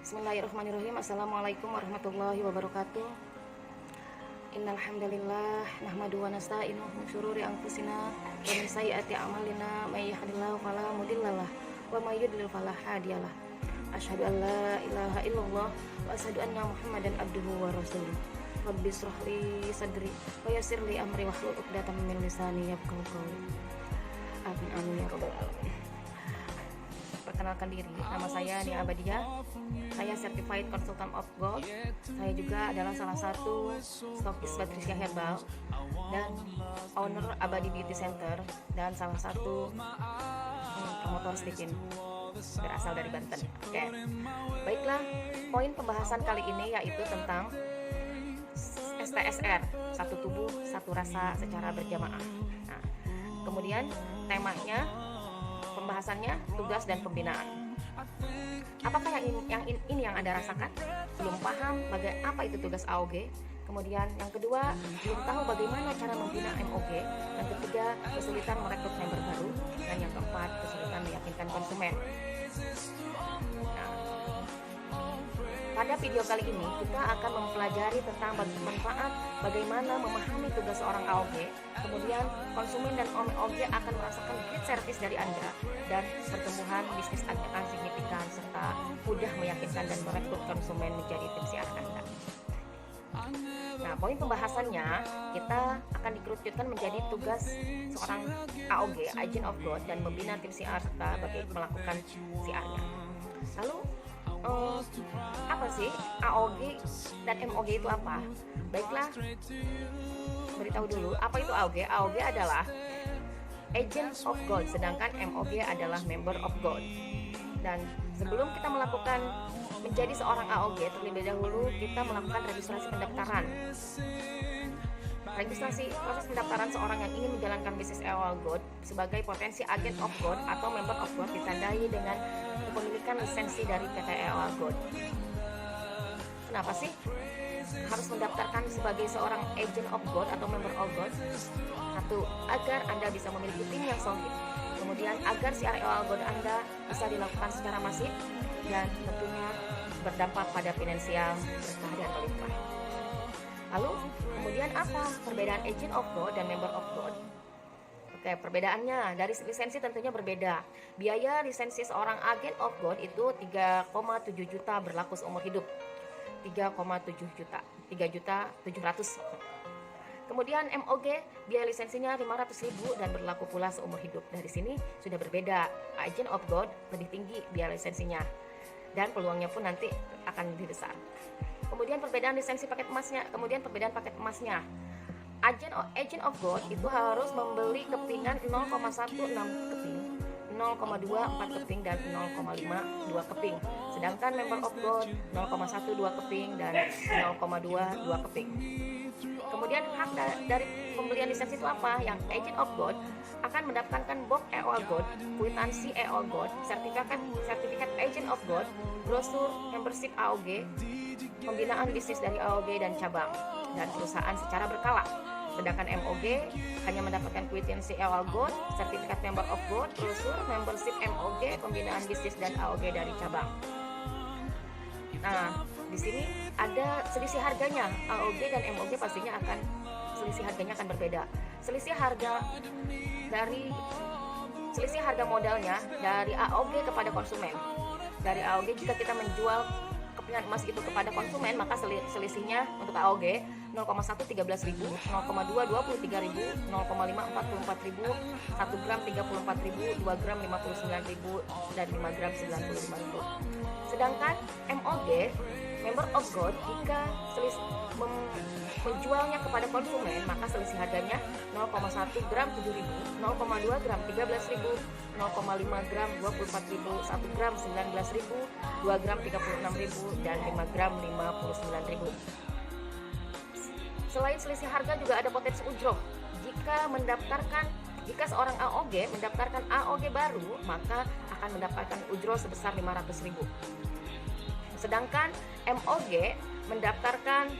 Bismillahirrahmanirrahim. Assalamualaikum warahmatullahi wabarakatuh. Innal hamdalillah nahmaduhu wa nasta'inuhu min syururi anfusina wa min sayyiati a'malina may yahdihillahu fala mudhillalah wa may yudlil fala hadiyalah. Asyhadu an la ilaha illallah wa asyhadu anna Muhammadan abduhu wa rasuluh. Rabbi shrah li sadri wa yassir li amri wahlul 'uqdatam min lisani yafqahu qawli. Amin amin ya rabbal alamin. Perkenalkan diri, nama saya Nia Abadia. Saya Certified Consultant of Gold. Saya juga adalah salah satu stokis Patricia Herbal dan owner Abadi Beauty Center dan salah satu promotor Stepin berasal dari Banten. Oke, baiklah. Poin pembahasan kali ini yaitu tentang STSR, satu tubuh satu rasa secara berjamaah. Nah, kemudian temanya, pembahasannya tugas dan pembinaan. Apakah yang ini yang Anda rasakan? Belum paham apa itu tugas AOG. Kemudian yang kedua, belum tahu bagaimana cara membina MOG. Yang ketiga, kesulitan merekrut member baru. Dan yang keempat, kesulitan meyakinkan konsumen. Nah, pada video kali ini kita akan mempelajari tentang manfaat bagaimana memahami tugas seorang AOG. Kemudian konsumen dan AOG akan merasakan great service dari Anda dan pertumbuhan bisnis Anda akan signifikan serta mudah meyakinkan dan merekrut konsumen menjadi tim CR Anda. Nah, poin pembahasannya kita akan dikerucutkan menjadi tugas seorang AOG, Agent of God, dan membina tim CR serta melakukan CR-nya. Lalu apa sih AOG dan MOG itu apa? Baiklah, beritahu dulu apa itu AOG. AOG adalah Agent of God, sedangkan MOG adalah Member of God. Dan sebelum kita melakukan menjadi seorang AOG, terlebih dahulu kita melakukan registrasi pendaftaran. Proses pendaftaran seorang yang ingin menjalankan bisnis AOL God sebagai potensi Agent of God atau Member of God ditandai dengan kepemilikan lisensi dari PT AOL God. Kenapa sih harus mendaftarkan sebagai seorang Agent of God atau Member of God? Satu, agar Anda bisa memiliki tim yang solid. Kemudian agar si AOL God Anda bisa dilakukan secara masif dan tentunya berdampak pada finansial berkah dan melimpah. Lalu, kemudian apa perbedaan Agent of God dan Member of God? Oke, perbedaannya dari lisensi tentunya berbeda. Biaya lisensi seorang Agent of God itu 3,7 juta berlaku seumur hidup. 3,7 juta, 3.700.000. Kemudian MOG, biaya lisensinya 500.000 dan berlaku pula seumur hidup. Dari sini sudah berbeda. Agent of God lebih tinggi biaya lisensinya dan peluangnya pun nanti akan lebih besar. Kemudian perbedaan lisensi paket emasnya, perbedaan paket emasnya. Agent of God itu harus membeli kepingan 0,16 keping, 0,24 keping dan 0,52 keping. Sedangkan Member of God 0,12 keping dan 0,22 keping. Kemudian hak dari pembelian lisensi itu apa? Yang Agent of God akan mendapatkan box AOL God, kwitansi AOL God, sertifikat Agent of God, brosur membership AOG, pembinaan bisnis dari AOG dan cabang dan perusahaan secara berkala. Sedangkan MOG hanya mendapatkan kwitansi AOL God, sertifikat Member of God, brosur membership MOG, pembinaan bisnis dan AOG dari cabang. Nah, di sini ada selisih harganya. AOG dan MOG pastinya akan selisih harganya akan berbeda. Selisih harga modalnya dari AOG kepada konsumen. Dari AOG jika kita menjual kepingan emas itu kepada konsumen, maka selisihnya untuk AOG 0,1 13.000, 0,2 23.000, 0,5 44.000, 1 gram 34.000, 2 gram 59.000 dan 5 gram 95.000. Sedangkan MOG, Member of God, jika menjualnya kepada konsumen, maka selisih harganya 0,1 gram 7.000, 0,2 gram 13.000, 0,5 gram 24.000, 1 gram 19.000, 2 gram 36.000 dan 5 gram 59.000. Selain selisih harga juga ada potensi ujroh. Jika seorang AOG mendaftarkan AOG baru, maka akan mendapatkan ujroh sebesar 500.000. Sedangkan MOG mendaftarkan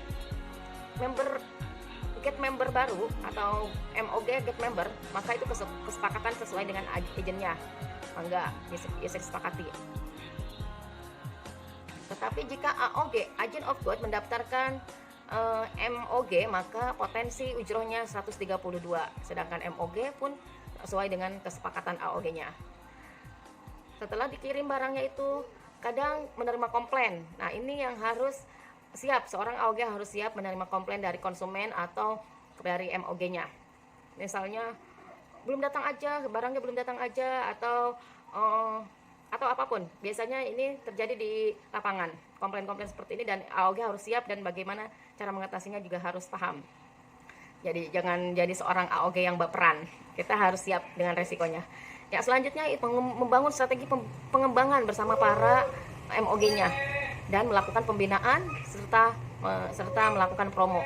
get member baru atau MOG get member, maka itu kesepakatan sesuai dengan agennya. Enggak, ya sepakati. Tetapi jika AOG, Agent of God, mendaftarkan MOG, maka potensi ujrohnya 132, sedangkan MOG pun sesuai dengan kesepakatan AOG-nya. Setelah dikirim barangnya itu kadang menerima komplain. Nah, ini yang harus siap, seorang AOG harus siap menerima komplain dari konsumen atau dari MOG-nya. Misalnya belum datang aja, barangnya belum datang aja, atau apapun. Biasanya ini terjadi di lapangan, komplain-komplain seperti ini, dan AOG harus siap, dan bagaimana cara mengatasinya juga harus paham. Jadi jangan jadi seorang AOG yang baperan, kita harus siap dengan resikonya. Ya, selanjutnya membangun strategi pengembangan bersama para MOG-nya dan melakukan pembinaan serta melakukan promo.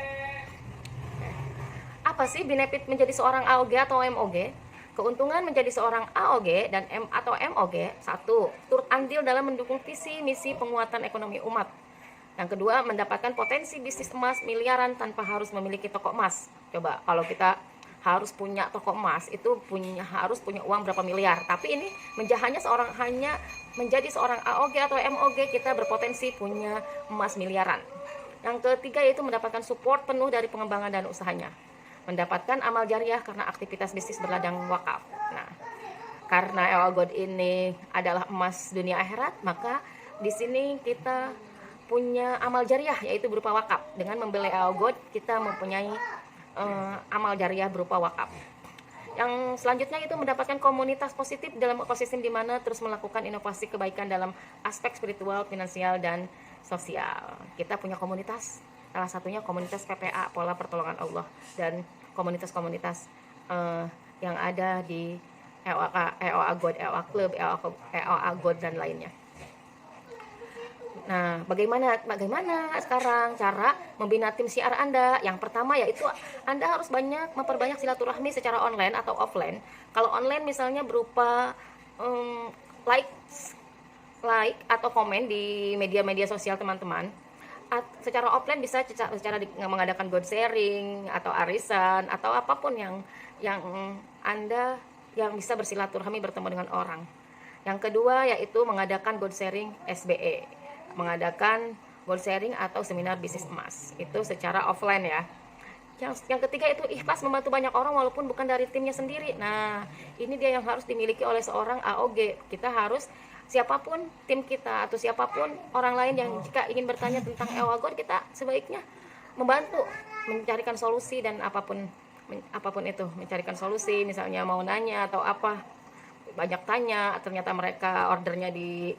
Apa sih benefit menjadi seorang AOG atau MOG? Keuntungan menjadi seorang AOG dan atau MOG: 1. Turut andil dalam mendukung visi misi penguatan ekonomi umat. Yang kedua, mendapatkan potensi bisnis emas miliaran tanpa harus memiliki toko emas. Coba kalau kita harus punya toko emas, itu harus punya uang berapa miliar. Tapi ini hanya menjadi seorang AOG atau MOG, kita berpotensi punya emas miliaran. Yang ketiga yaitu mendapatkan support penuh dari pengembangan dan usahanya. Mendapatkan amal jariah karena aktivitas bisnis berladang wakaf. Nah, karena EOA Gold ini adalah emas dunia akhirat, maka di sini kita punya amal jariah, yaitu berupa wakaf. Dengan membeli EOA Gold, kita mempunyai amal jariah berupa wakaf. Yang selanjutnya itu mendapatkan komunitas positif dalam ekosistem di mana terus melakukan inovasi kebaikan dalam aspek spiritual, finansial, dan sosial. Kita punya komunitas, salah satunya komunitas PPA, Pola Pertolongan Allah, dan komunitas-komunitas yang ada di EOA Gold, EOA Club, EOA Gold, dan lainnya. Nah, bagaimana sekarang cara membina tim siar Anda? Yang pertama yaitu Anda harus memperbanyak silaturahmi secara online atau offline. Kalau online misalnya berupa like atau komen di media-media sosial teman-teman. Secara offline bisa secara mengadakan God sharing atau arisan atau apapun yang Anda yang bisa bersilaturahmi, bertemu dengan orang. Yang kedua yaitu mengadakan God sharing SBE. Mengadakan goal sharing atau seminar bisnis emas, itu secara offline ya. Yang ketiga itu ikhlas membantu banyak orang walaupun bukan dari timnya sendiri. Nah, ini dia yang harus dimiliki oleh seorang AOG. Kita harus, siapapun tim kita atau siapapun orang lain yang jika ingin bertanya tentang EOA Gold, kita sebaiknya membantu mencarikan solusi, dan apapun itu, mencarikan solusi. Misalnya mau nanya atau apa, banyak tanya, ternyata mereka ordernya di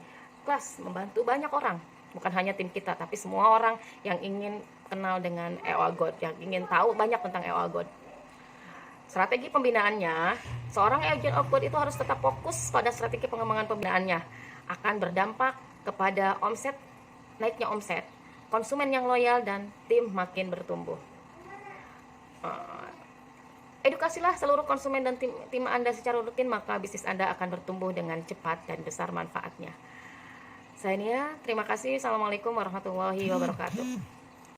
kelas, membantu banyak orang, bukan hanya tim kita, tapi semua orang yang ingin kenal dengan EOA Gold, yang ingin tahu banyak tentang EOA Gold. Strategi pembinaannya, seorang agent of God itu harus tetap fokus pada strategi pengembangan pembinaannya, akan berdampak kepada omset, naiknya omset, konsumen yang loyal, dan tim makin bertumbuh. Edukasilah seluruh konsumen dan tim Anda secara rutin, maka bisnis Anda akan bertumbuh dengan cepat dan besar manfaatnya. Saya Nia, terima kasih. Assalamualaikum warahmatullahi wabarakatuh.